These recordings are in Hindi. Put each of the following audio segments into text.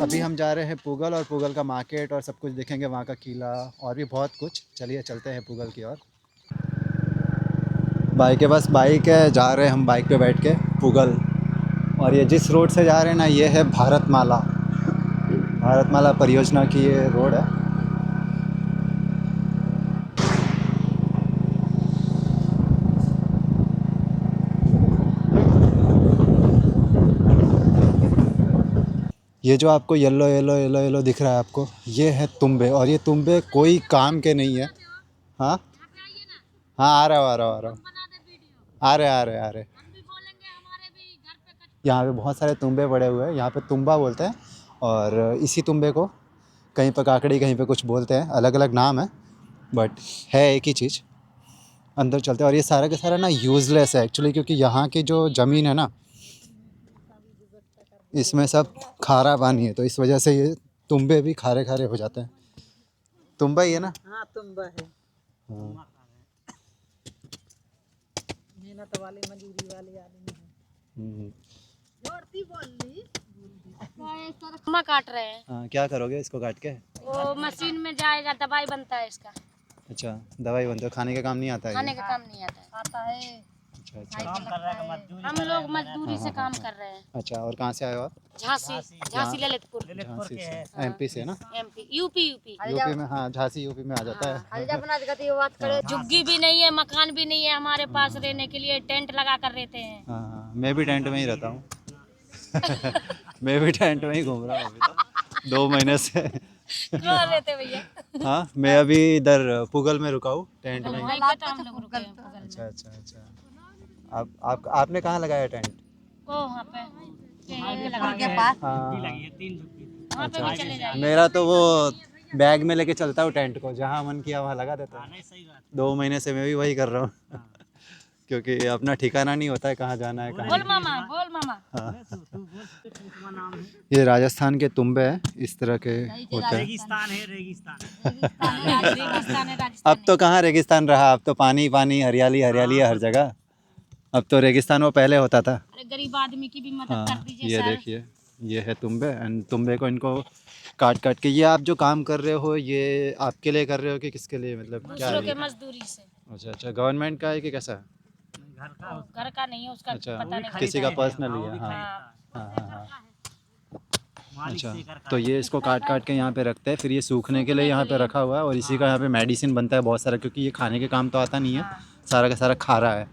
अभी हम जा रहे हैं पूगल, और पूगल का मार्केट और सब कुछ देखेंगे, वहाँ का किला और भी बहुत कुछ। चलिए चलते हैं पूगल की ओर। बाइक के पास बाइक है, जा रहे हैं हम बाइक पे बैठ के पूगल। और ये जिस रोड से जा रहे हैं ना, ये है भारतमाला परियोजना की ये रोड है। ये जो आपको येलो येलो येलो येलो दिख रहा है आपको, ये है तुंबे। और ये तुंबे कोई काम के नहीं है। हाँ हाँ, आ रहा हूँ आ रहा हूँ आ रहा हूँ, आ रहे। यहाँ पे बहुत सारे तुंबे पड़े हुए हैं, यहाँ पे तुम्बा बोलते हैं। और इसी तुंबे को कहीं पे काकड़ी, कहीं पे कुछ बोलते हैं, अलग अलग नाम है, बट है एक ही चीज़। अंदर चलते हैं। और ये सारा का सारा ना यूज़लेस है एक्चुअली, क्योंकि यहाँ की जो ज़मीन है ना, इसमें सब खारा पानी है, तो इस वजह से ये तुंबे भी खारे खारे हो जाते हैं। तुम्बा ही है ना? हाँ तुम्बा है। हाँ। मेहनत वाले मजदूरी वाले आदमी हैं। हम्म। जोड़ती बोली मक्का काट रहे हैं। हाँ, क्या करोगे इसको काट के? वो मशीन में जाएगा, दवाई बनता है इसका। अच्छा, दवाई बनते हो, खाने का काम नहीं आता है खाने ये? का काम नहीं आता है। आता है। अच्छा अच्छा काम कर रहा है मजदूरी। हम लोग मजदूरी से हाँ, काम हाँ। कर रहे हैं। अच्छा, और कहाँ से आए हो आप? झांसी ललितपुर। झांसी से। एमपी से ना? MP UP. यूपी में, हाँ, झांसी यूपी में आ जाता है। बात करे। झुग्गी भी नहीं है, मकान भी नहीं है हमारे पास रहने के लिए। टेंट लगा कर रहते हैं। हाँ हाँ, मैं भी टेंट में ही रहता हूँ। मैं भी टेंट में ही घूम रहा हूँ अभी तो 2 महीने से। कहाँ रहते भैया? हाँ, मैं अभी इधर पुगल में रुका हूँ, टेंट में ही। वहीं पे तो हम लोग रुके हैं बगल में। अच्छा अच्छा अच्छा। आपने कहाँ लगाया टेंट? ओ वहाँ पे के पास हाँ, वहाँ पे भी चले जाइए। मेरा तो वो बैग में लेके चलता हूँ टेंट को, जहाँ मन किया वहाँ लगा देता हूँ। 2 महीने से मैं भी वही कर रहा हूँ। क्योंकि अपना ठिकाना नहीं होता है कहाँ जाना है, कहाँ बोल नहीं। मामा, बोल मामा। ये राजस्थान के तुंबे हैं, इस तरह के होते हैं। रेगिस्तान है राजस्थान। अब तो कहाँ रेगिस्तान रहा, अब तो पानी पानी, हरियाली हरियाली है हर जगह। अब तो रेगिस्तान वो पहले होता था। अरे गरीब आदमी की भी मदद कर हाँ, दीजिए ये सर। देखिए, ये है तुंबे। एंड तुंबे को इनको काट काट के, ये आप जो काम कर रहे हो, ये आपके लिए कर रहे हो कि किसके लिए, मतलब क्या दूसरों है के ये? मजदूरी से। अच्छा अच्छा, गवर्नमेंट का है कि कैसा है? घर का नहीं है उसका, अच्छा, पता नहीं। किसी का पर्सनली है। हाँ हाँ। हाँ हाँ हाँ। अच्छा, तो ये इसको काट काट के यहाँ पे रखते हैं, फिर ये सूखने के लिए यहाँ पे रखा हुआ है, और इसी का यहाँ पे मेडिसिन बनता है बहुत सारा, क्योंकि ये खाने के काम तो आता नहीं है। सारा का सारा खारा है,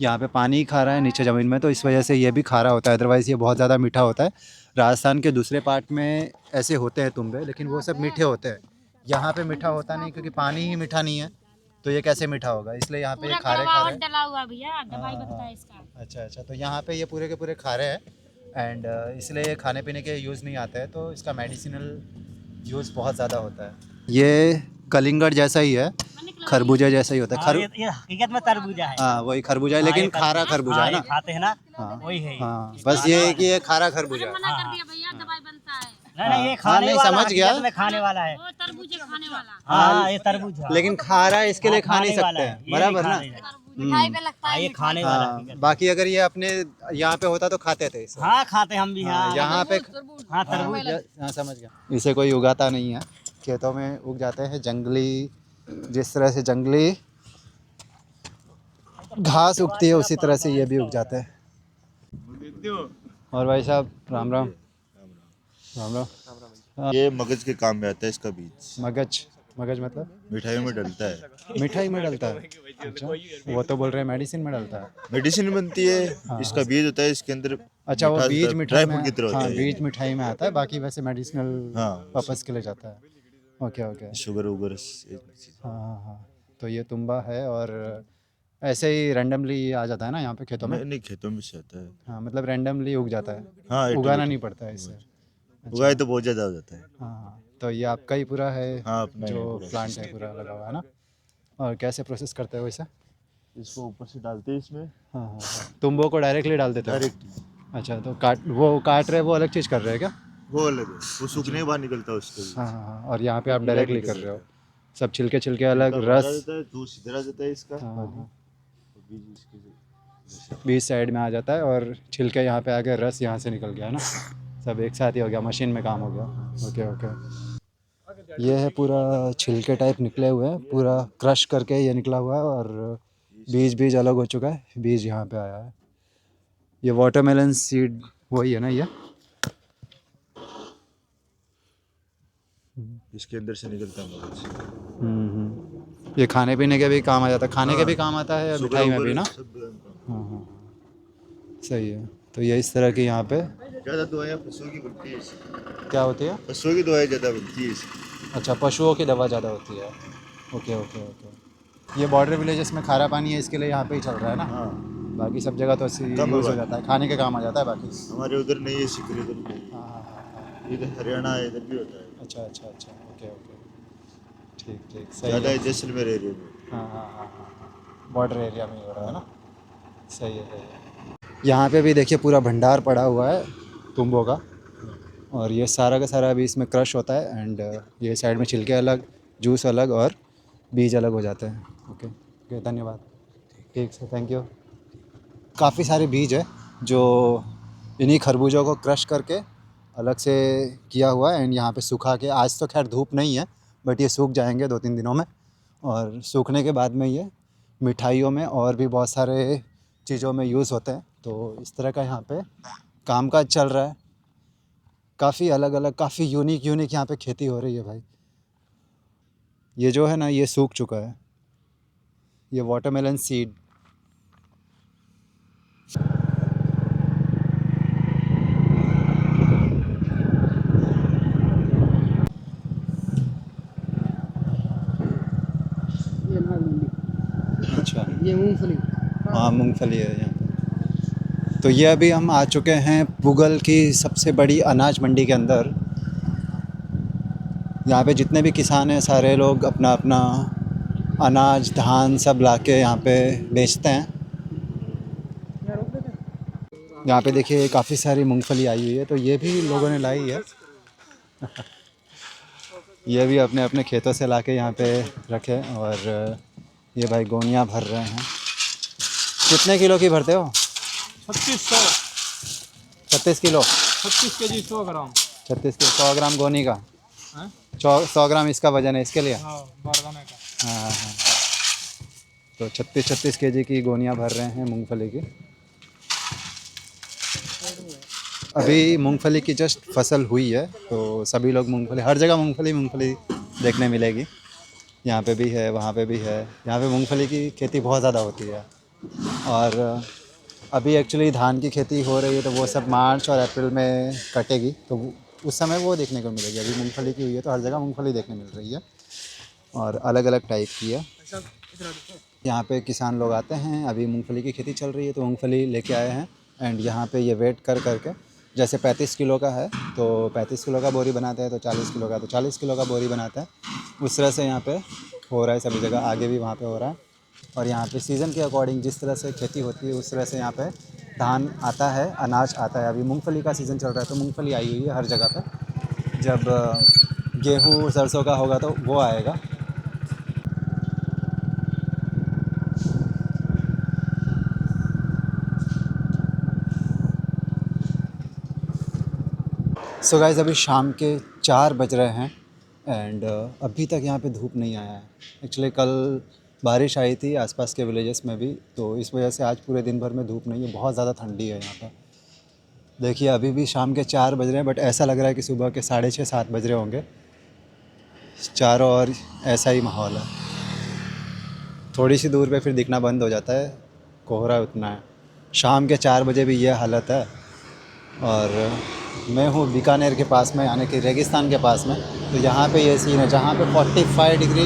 यहाँ पे पानी ही खारा है नीचे ज़मीन में, तो इस वजह से ये भी खारा होता है। अदरवाइज़ ये बहुत ज़्यादा मीठा होता है। राजस्थान के दूसरे पार्ट में ऐसे होते हैं तुंबे, लेकिन वो सब मीठे होते हैं। यहाँ पे मीठा होता नहीं, क्योंकि पानी ही मीठा नहीं है, तो ये कैसे मीठा होगा, इसलिए यहाँ पे ये पूरा खारे कड़वा खारे। और डला हुआ भैया, दवाई बनता है इसका। अच्छा अच्छा, तो यहाँ पे ये पूरे के पूरे खारे हैं, एंड इसलिए ये खाने पीने के यूज़ नहीं आता है, तो इसका मेडिसिनल यूज़ बहुत ज़्यादा होता है। ये कलिंगड़ जैसा ही है, खरबूजा जैसा ही होता है। ये हकीकत में तरबूजा है। हाँ, वही खरबूजा है, लेकिन खारा खरबूजा है ना। खाते हैं ना, हाँ वही है। हाँ, बस ये है कि ये खारा खरबूजा है। मना कर दिया भैया, दवाई बनता है। नहीं ये हाँ, खाने नहीं, वाला, समझ गया। हकीकत में खाने वाला है। वो तरबूज खाने वाला। हाँ ये तरबूज है। लेकिन खारा इसके लिए खा नहीं खाने वाला सकते है, हैं, ये बराबर नहीं ना? खाने वाला। मिठाई पे लगता है। ये खाने वाला हाँ, हकीकत में। बाकी अगर ये अपने यहाँ पे होता तो खाते थे इसे। हाँ खाते हम भी। हाँ, हाँ यहाँ पे। हाँ तरबूज। हाँ, समझ गया। इसे कोई उगाता नहीं है, खेतों में उग जाते हैं जंगली, जिस तरह से जंगली घास उगती है, उसी तरह से ये भी उग जाते हैं। और भाई साहब, राम राम। राम राम। ये मगज के काम में आता है, इसका बीज मगज? मगज मतलब? मिठाइयों में डलता है। मिठाई में डलता है? अच्छा, वो तो बोल रहे हैं मेडिसिन में डलता है। मेडिसिन बनती है, इसका बीज होता है, इसके अंदर अच्छा, वो मिठास बीज होता है, मिठाई ड्राई में। फ्रूट की तरह होता हाँ, है ये। बीज मिठाई में आता है, बाकी वैसे मेडिसिनल हाँ, पर्पस के लिए जाता है। Okay okay. शुगर वुगर हाँ हाँ हाँ, तो ये तुम्बा है, और ऐसे ही रैंडमली आ जाता है ना यहाँ पे खेतों में? नहीं, खेतों में से आता है। हाँ, मतलब रैंडमली उग जाता है, हाँ, उगाना नहीं पड़ता है इसे। उगाए तो बहुत ज्यादा हो जाता है। हाँ, तो ये आपका ही पूरा है? हाँ, अपना जो ही पूरा। प्लांट है पूरा लगा हुआ है ना? और कैसे प्रोसेस करते हो इसे? इसको ऊपर से डालते हैं इसमें हाँ हाँ हाँ, तुंबों को डायरेक्टली डाल देते हो? डायरेक्ट। अच्छा, तो वो काट रहे, वो अलग चीज़ कर रहे हैं क्या? वो अलग है, वो सूखने के बाद निकलता है उसका हाँ बीज। हाँ हाँ, और यहाँ पे आप पूरा डायरेक्टली निकल कर रहे हो, जाता सब छिलके छिलके है। अलग, छिलका बाहर आ रस। जाता है, दूध इधर आ जाता है इसका हाँ हाँ हाँ, और बीज इसके से। बीच साइड में आ जाता है, और छिलके यहाँ पे आ गए, रस यहाँ से निकल गया ना? सब एक साथ ही हो गया, मशीन में काम हो गया। Okay okay. ये है पूरा छिलके टाइप निकले हुए हैं, पूरा क्रश करके ये निकला हुआ है, और बीज बीज अलग हो चुका है, बीज यहाँ पे आया है। ये वाटरमेलन सीड वही है ना ये? इसके अंदर से निकलता है मगज। ये खाने पीने के भी काम आ जाता है, खाने के भी काम आता है, शुगर मिठाई में भी वगैरह ना? सब बनता हाँ हाँ, सही है। तो ये इस तरह की यहाँ पे है। ज़्यादा दवाइयाँ पशुओं की बनती है इसकी। क्या होती है? पशुओं की दवाई ज़्यादा बनती है इसकी। अच्छा, पशुओं की दवा ज़्यादा होती है। Okay okay okay. ये बॉर्डर विलेजेस में खारा पानी है, इसके लिए यहाँ पे ही चल रहा है ना? हाँ, बाकी सब जगह तो ऐसे कम यूज़ हो होगा। जाता है, खाने के काम आ जाता है बाकी। हमारे उधर नहीं है सिकरी, इधर नहीं। हाँ हाँ हाँ हाँ। इधर हरियाणा है, इधर भी होता है। अच्छा अच्छा अच्छा, ओके ओके, ठीक ठीक, सही ज़्यादा है। है जैसलमेर एरिया में। हाँ हाँ हाँ हाँ, बॉर्डर एरिया में ही हो रहा है ना? सही है। यहाँ पे भी देखिए पूरा भंडार पड़ा हुआ है तुम्बों का, और ये सारा का सारा अभी इसमें क्रश होता है, एंड ये साइड में छिलके अलग, जूस अलग और बीज अलग हो जाते हैं। ओके ओके, धन्यवाद। ठीक है, थैंक यू। काफ़ी सारे बीज है जो इन्हीं खरबूजों को क्रश करके अलग से किया हुआ है, एंड यहाँ पे सुखा के, आज तो खैर धूप नहीं है बट ये सूख जाएंगे 2-3 दिनों में, और सूखने के बाद में ये मिठाइयों में और भी बहुत सारे चीज़ों में यूज़ होते हैं। तो इस तरह का यहाँ पे कामकाज चल रहा है। काफ़ी अलग अलग, काफ़ी यूनिक यूनिक यहाँ पे खेती हो रही है भाई। ये जो है ना, ये सूख चुका है, ये वाटरमेलन सीड। अच्छा, ये मूंगफली। हाँ मूंगफली है यहाँ पे। तो ये अभी हम आ चुके हैं पुगल की सबसे बड़ी अनाज मंडी के अंदर। यहाँ पे जितने भी किसान हैं सारे लोग अपना अपना अनाज धान सब लाके यहाँ पे बेचते हैं। यहाँ पे देखिए काफ़ी सारी मूंगफली आई हुई है, तो ये भी लोगों ने लाई है। ये भी अपने अपने खेतों से लाके यहाँ पे रखे, और ये भाई गोनियाँ भर रहे हैं। कितने किलो की भरते हो? 3600 36 किलो? 36 केजी 100 ग्राम। 36 किलो, 100 ग्राम गोनी का? हैं? 100 ग्राम इसका वजन है इसके लिए? हाँ, बारदाने का। हाँ हाँ। तो 36 केजी की गोनियाँ भर रहे हैं मूंगफली की। अभी मूंगफली की जस्ट फसल हुई है, तो सभी लोग मूंगफली, हर जगह मूंगफली मूंगफली देखने मिलेगी। यहाँ पे भी है, वहाँ पे भी है। यहाँ पे मूंगफली की खेती बहुत ज़्यादा होती है, और अभी एक्चुअली धान की खेती हो रही है, तो वो सब मार्च और अप्रैल में कटेगी, तो उस समय वो देखने को मिलेगी। अभी मूंगफली की हुई है तो हर जगह मूंगफली देखने मिल रही है, और अलग अलग टाइप की है। यहाँ पे किसान लोग आते हैं, अभी मूंगफली की खेती चल रही है तो मूंगफली लेके आए हैं, एंड यहाँ पे ये वेट कर करके, जैसे 35 किलो का है तो 35 किलो का बोरी बनाते हैं, तो 40 किलो का तो 40 किलो का बोरी बनाते हैं। उस तरह से यहाँ पे हो रहा है सभी जगह, आगे भी वहाँ पे हो रहा है। और यहाँ पे सीज़न के अकॉर्डिंग जिस तरह से खेती होती है उस तरह से यहाँ पे धान आता है, अनाज आता है। अभी मूंगफली का सीज़न चल रहा है तो मूंगफली आई हुई है हर जगह पे। जब गेहूँ सरसों का होगा तो वो आएगा। सो गाइस, अभी शाम के 4 बज रहे हैं, एंड अभी तक यहाँ पे धूप नहीं आया है। एक्चुअली कल बारिश आई थी आसपास के विलेजेस में भी, तो इस वजह से आज पूरे दिन भर में धूप नहीं है, बहुत ज़्यादा ठंडी है यहाँ पर। देखिए अभी भी शाम के 4 बज रहे हैं, बट ऐसा लग रहा है कि सुबह के 6:30-7 बज रहे होंगे। चारों ओर ऐसा ही माहौल है। थोड़ी सी दूर पे फिर दिखना बंद हो जाता है, कोहरा उतना है। शाम के 4 बजे भी ये हालत है। और मैं हूँ बीकानेर के पास में, यानी कि रेगिस्तान के पास में। तो यहाँ पे ये सीन है, जहाँ पे 45 डिग्री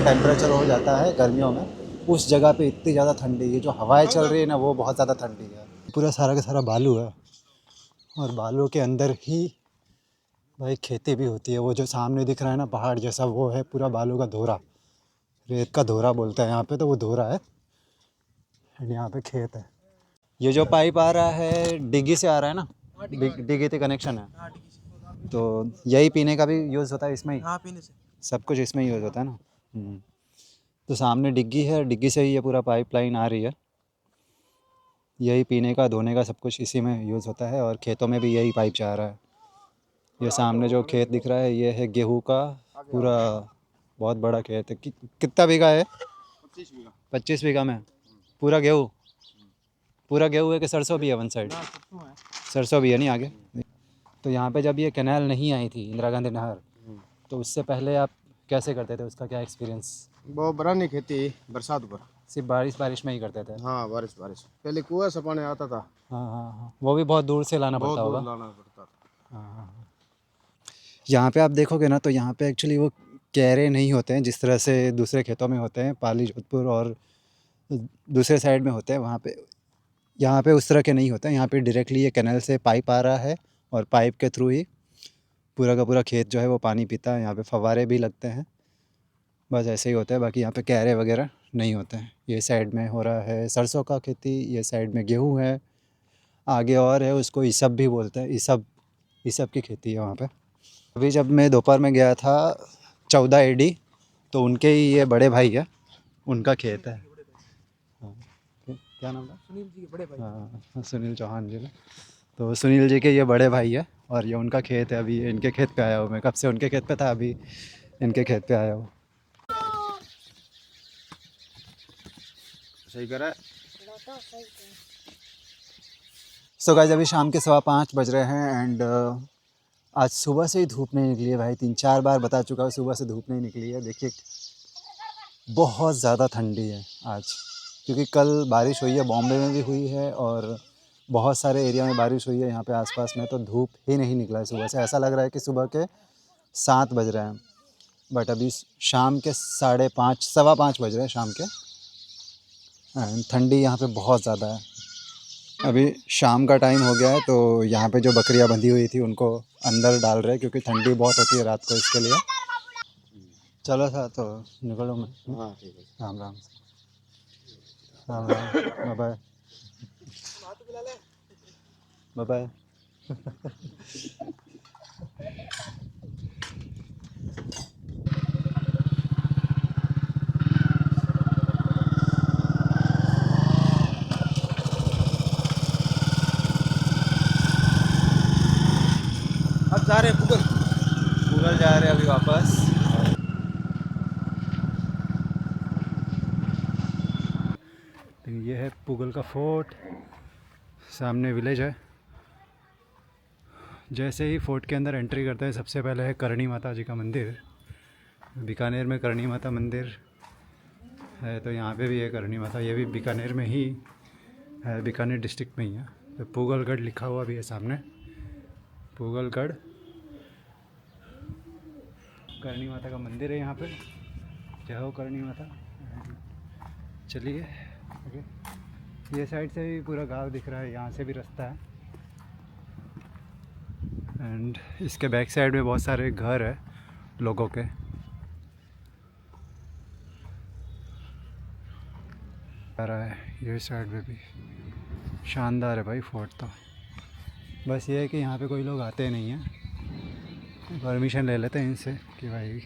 टेम्परेचर हो जाता है गर्मियों में, उस जगह पे इतनी ज़्यादा ठंडी है। जो हवाएं चल रही है ना, वो बहुत ज़्यादा ठंडी है। पूरा सारा का सारा बालू है, और बालू के अंदर ही भाई खेती भी होती है। वो जो सामने दिख रहा है ना पहाड़ जैसा, वो है पूरा बालू का धोरा, रेत का धोरा बोलते हैं यहाँ पे, तो वो धोरा है। एंड यहाँ पे खेत है। ये जो पाइप आ रहा है डिग्गी से आ रहा है ना, डिग्गी से कनेक्शन है, तो यही पीने का भी यूज़ होता है इसमें ही? हाँ, पीने से सब कुछ इसमें यूज़ होता है ना। तो सामने डिग्गी है, डिग्गी से ही ये पूरा पाइपलाइन आ रही है। यही पीने का, धोने का, सब कुछ इसी में यूज़ होता है, और खेतों में भी यही पाइप जा रहा है। ये सामने जो खेत दिख रहा है ये है गेहूं का पूरा, बहुत बड़ा खेत है। कितना बीघा है? 25 बीघा में पूरा गेहूँ? पूरा गेहूँ है कि सरसों भी है वन साइड? सरसों भी है नहीं आगे। तो यहाँ पे जब ये कैनाल नहीं आई थी, इंदिरा गांधी नहर, तो उससे पहले आप कैसे करते थे? उसका क्या एक्सपीरियंस? वो बड़ा नहीं खेती बरसात पर। सिर्फ बारिश में ही करते थे? हाँ बारिश पहले कुआं से पानी आता था। हाँ हाँ हाँ, वो भी बहुत दूर से लाना बहुत पड़ता दूर होगा। लाना पड़ता था। हाँ हाँ। यहाँ पे आप देखोगे ना तो यहाँ पे एक्चुअली वो क्यारे नहीं होते हैं जिस तरह से दूसरे खेतों में होते हैं, पाली जोधपुर और दूसरे साइड में होते हैं वहाँ पे। यहाँ पे उस तरह के नहीं होते हैं। यहाँ पे डायरेक्टली ये कैनाल से पाइप आ रहा है और पाइप के थ्रू ही पूरा का पूरा खेत जो है वो पानी पीता है। यहाँ पे फव्वारे भी लगते हैं, बस ऐसे ही होता है। बाकी यहाँ पे क्यारे वगैरह नहीं होते हैं। ये साइड में हो रहा है सरसों का खेती, ये साइड में गेहूँ है, आगे और है उसको ईसब भी बोलते हैं। ईसब की खेती है वहाँ पे। अभी जब मैं दोपहर में गया था 14 AD, तो उनके ही ये बड़े भाई है, उनका खेत है। हाँ, क्या नाम था? सुनील जी के बड़े भाई। हाँ, सुनील चौहान जी ने। तो सुनील जी के ये बड़े भाई है और ये उनका खेत है। अभी इनके खेत पे आया हूँ मैं, कब से उनके खेत पे था, अभी इनके खेत पे आया हूँ। सही करा। सो गाइस अभी शाम के 5:15 बज रहे हैं एंड आज सुबह से ही धूप नहीं निकली है भाई। 3-4 बार बता चुका हूँ सुबह से धूप नहीं निकली है। देखिए बहुत ज़्यादा ठंडी है आज, क्योंकि कल बारिश हुई है, बॉम्बे में भी हुई है और बहुत सारे एरिया में बारिश हुई है यहाँ पे आसपास में। तो धूप ही नहीं निकला है सुबह से। ऐसा लग रहा है कि सुबह के 7 बज रहे हैं, बट अभी शाम के 5:30 5:15 बज रहे हैं शाम के। एंड ठंडी यहाँ पे बहुत ज़्यादा है। अभी शाम का टाइम हो गया है तो यहाँ पे जो बकरियाँ बंधी हुई थी उनको अंदर डाल रहे हैं, क्योंकि ठंडी बहुत होती है रात को, इसके लिए। चलो था तो निकलो मैं। हाँ ठीक है। Ram Ram Ram Ram, bye bye bye. अब जा रहे हैं गूगल जा रहे हैं अभी वापस। ये है पुगल का फोर्ट, सामने विलेज है। जैसे ही फोर्ट के अंदर एंट्री करते हैं सबसे पहले है करणी माता जी का मंदिर। बीकानेर में करणी माता मंदिर है, तो यहाँ पे भी है करणी माता। ये भी बीकानेर में ही है, बीकानेर डिस्ट्रिक्ट में ही है। तो पुगलगढ़ लिखा हुआ भी है सामने, पुगलगढ़ करणी माता का मंदिर है यहाँ पे। जय हो करणी माता। चलिए आगे। ये साइड से भी पूरा गांव दिख रहा है, यहाँ से भी रास्ता है। एंड इसके बैक साइड में बहुत सारे घर है लोगों के। आ रहा है ये साइड में भी शानदार है भाई फोर्ट। तो बस ये है कि यहाँ पे कोई लोग आते नहीं हैं, परमिशन ले लेते हैं इनसे कि भाई।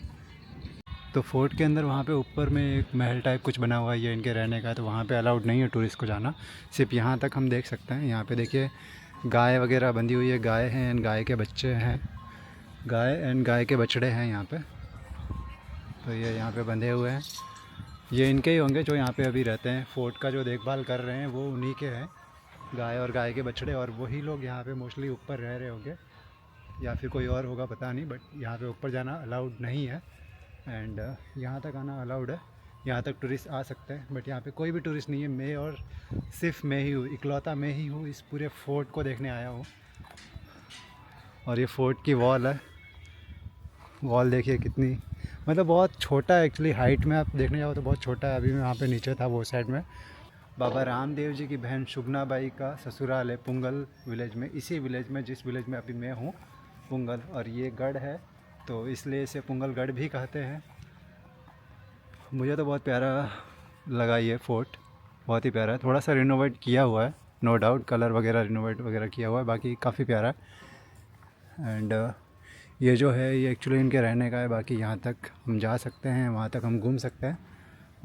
तो फोर्ट के अंदर वहाँ पे ऊपर में एक महल टाइप कुछ बना हुआ है, ये इनके रहने का है। तो वहाँ पे अलाउड नहीं है टूरिस्ट को जाना, सिर्फ यहाँ तक हम देख सकते हैं। यहाँ पे देखिए गाय वगैरह बंधी हुई है, गाय हैं एंड गाय के बच्चे हैं, गाय एंड गाय के बछड़े हैं यहाँ पे। तो ये यहाँ पे बंधे हुए हैं, ये इनके ही होंगे जो यहाँ पे अभी रहते हैं। फोर्ट का जो देखभाल कर रहे हैं वो उन्हीं के हैं, गाय और गाय के बछड़े। और वही लोग यहाँ पे मोस्टली ऊपर रह रहे होंगे, या फिर कोई और होगा पता नहीं, बट यहाँ पे ऊपर जाना अलाउड नहीं है। एंड यहाँ तक आना अलाउड है, यहाँ तक टूरिस्ट आ सकते हैं, बट यहाँ पे कोई भी टूरिस्ट नहीं है। मैं और सिर्फ मैं ही हूँ, इकलौता मैं ही हूँ इस पूरे फोर्ट को देखने आया हूँ। और ये फोर्ट की वॉल है, वॉल देखिए कितनी, मतलब बहुत छोटा है एक्चुअली। हाइट में आप देखने जाओ तो बहुत छोटा है। अभी मैं वहाँ पे नीचे था वो साइड में। बाबा रामदेव जी की बहन शुगना बाई का ससुराल है पुंगल विलेज में, इसी विलेज में जिस विलेज में अभी मैं हूँ, पुंगल। और ये गढ़ है तो इसलिए इसे पुंगलगढ़ भी कहते हैं। मुझे तो बहुत प्यारा लगा ये फोर्ट, बहुत ही प्यारा है। थोड़ा सा रिनोवेट किया हुआ है, नो डाउट, कलर वगैरह रिनोवेट वगैरह किया हुआ है, बाकी काफ़ी प्यारा है। एंड ये जो है ये एक्चुअली इनके रहने का है। बाकी यहाँ तक हम जा सकते हैं, वहाँ तक हम घूम सकते हैं,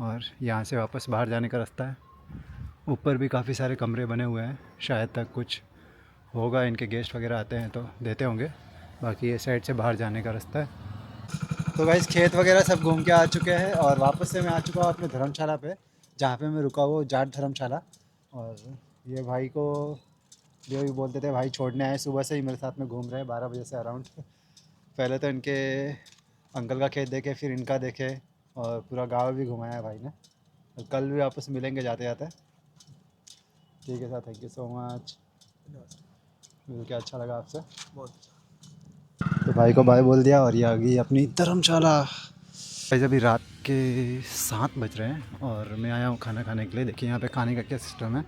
और यहाँ से वापस बाहर जाने का रास्ता है। ऊपर भी काफ़ी सारे कमरे बने हुए हैं, शायद तक कुछ होगा, इनके गेस्ट वगैरह आते हैं तो देते होंगे। बाकी ये साइड से बाहर जाने का रास्ता है। तो गाइस खेत वगैरह सब घूम के आ चुके हैं और वापस से मैं आ चुका हूँ अपने धर्मशाला पे, जहाँ पे मैं रुका हुआ जाट धर्मशाला। और ये भाई को जो भी बोलते थे भाई छोड़ने आए, सुबह से ही मेरे साथ में घूम रहे हैं 12 बजे से अराउंड। पहले तो इनके अंकल का खेत देखे, फिर इनका देखे और पूरा गांव भी घुमाया है भाई ने। और कल भी आपस में मिलेंगे जाते जाते। ठीक है sir, thank you so much, मुझे क्या अच्छा लगा आपसे। तो भाई को बाय बोल दिया और ये आ गई अपनी धर्मशाला। भाई अभी रात के 7 बज रहे हैं और मैं आया हूँ खाना खाने के लिए। देखिए यहाँ पे खाने का क्या सिस्टम है।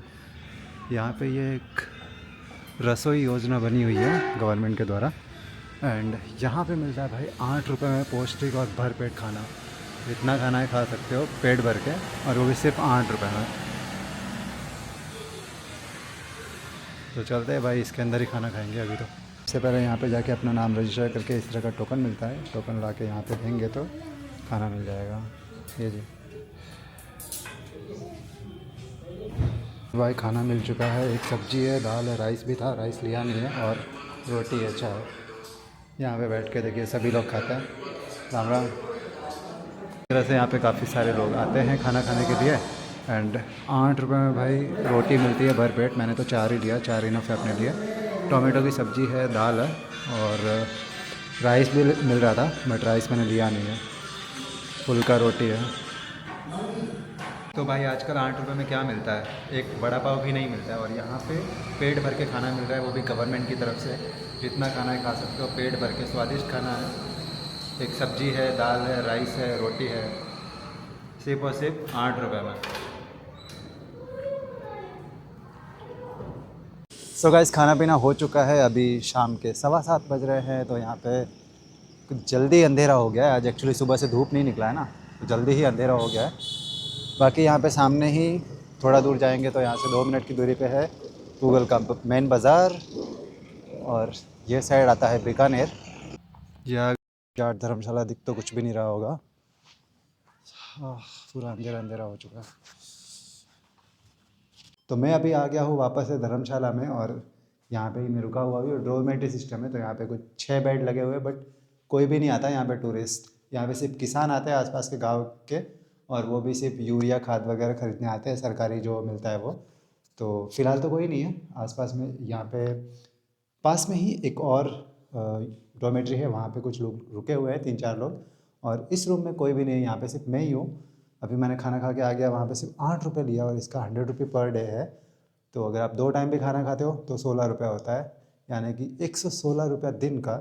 यहाँ पे ये एक रसोई योजना बनी हुई है गवर्नमेंट के द्वारा एंड यहाँ पे मिलता है भाई 8 रुपये में पौष्टिक और भर पेट खाना। जितना खाना है खा सकते हो पेट भर के, और वो भी सिर्फ 8 रुपये में। तो चलते हैं भाई, इसके अंदर ही खाना खाएंगे अभी। तो सबसे पहले यहाँ पे जाके अपना नाम रजिस्टर करके इस तरह का टोकन मिलता है, टोकन ला के यहाँ पर देंगे तो खाना मिल जाएगा। ये जी भाई खाना मिल चुका है। एक सब्जी है, दाल है, राइस भी था, राइस लिया नहीं है, और रोटी है, चाय। यहाँ पे बैठ के देखिए सभी लोग खाते हैं। राम राम। इस तरह से यहाँ पे काफ़ी सारे लोग आते हैं खाना खाने के लिए एंड 8 रुपये में भाई रोटी मिलती है भर पेट। मैंने तो 4 ही लिया, 4 इनफ है अपने लिए। टोमेटो की सब्ज़ी है, दाल है और राइस भी मिल रहा था, बट राइस मैंने लिया नहीं है। फुल्का रोटी है। तो भाई आजकल 8 रुपये में क्या मिलता है, एक बड़ा पाव भी नहीं मिलता है। और यहाँ पे पेट भर के खाना मिल रहा है, वो भी गवर्नमेंट की तरफ से। जितना खाना है खा सकते हो, पेट भर के स्वादिष्ट खाना है। एक सब्जी है, दाल है, राइस है, रोटी है, सिर्फ और सिर्फ 8 रुपये में। सो गाइस खाना पीना हो चुका है, अभी शाम के 7:15 बज रहे हैं। तो यहाँ पे कुछ जल्दी अंधेरा हो गया है। आज एक्चुअली सुबह से धूप नहीं निकला है ना, तो जल्दी ही अंधेरा हो गया है। बाकी यहाँ पे सामने ही थोड़ा दूर जाएंगे तो यहाँ से 2 मिनट की दूरी पे है गूगल का मेन बाज़ार, और ये साइड आता है बीकानेर। यह जाट धर्मशाला दिख तो कुछ भी नहीं रहा होगा, पूरा अंधेरा अंधेरा हो चुका है। तो मैं अभी आ गया हूँ वापस से धर्मशाला में, और यहाँ पे ही मैं रुका हुआ भी। और डोरमेट्री सिस्टम है, तो यहाँ पे कुछ 6 बेड लगे हुए हैं, बट कोई भी नहीं आता यहाँ पे टूरिस्ट। यहाँ पे सिर्फ किसान आते हैं आसपास के गांव के, और वो भी सिर्फ यूरिया खाद वगैरह ख़रीदने आते हैं, सरकारी जो मिलता है वो। तो फ़िलहाल तो कोई नहीं है आसपास में। यहाँ पे पास में ही एक और डोरमेट्री है, वहाँ पे कुछ लोग रुके हुए हैं, 3-4 लोग। और इस रूम में कोई भी नहीं है, यहाँ पे सिर्फ मैं ही हूँ। अभी मैंने खाना खा के आ गया, वहाँ पे सिर्फ 8 रुपये लिया, और इसका 100 रुपये पर डे है। तो अगर आप 2 टाइम भी खाना खाते हो तो 16 रुपये होता है, यानी कि 116 रुपये दिन का।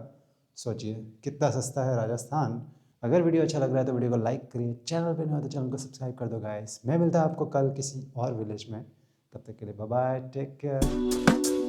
सोचिए कितना सस्ता है राजस्थान। अगर वीडियो अच्छा लग रहा है तो वीडियो को लाइक करिए, चैनल पे नहीं हो तो चैनल को सब्सक्राइब कर दो गाइस। मैं मिलता हूँ आपको कल किसी और विलेज में, तब तक के लिए बाय बाय, टेक केयर।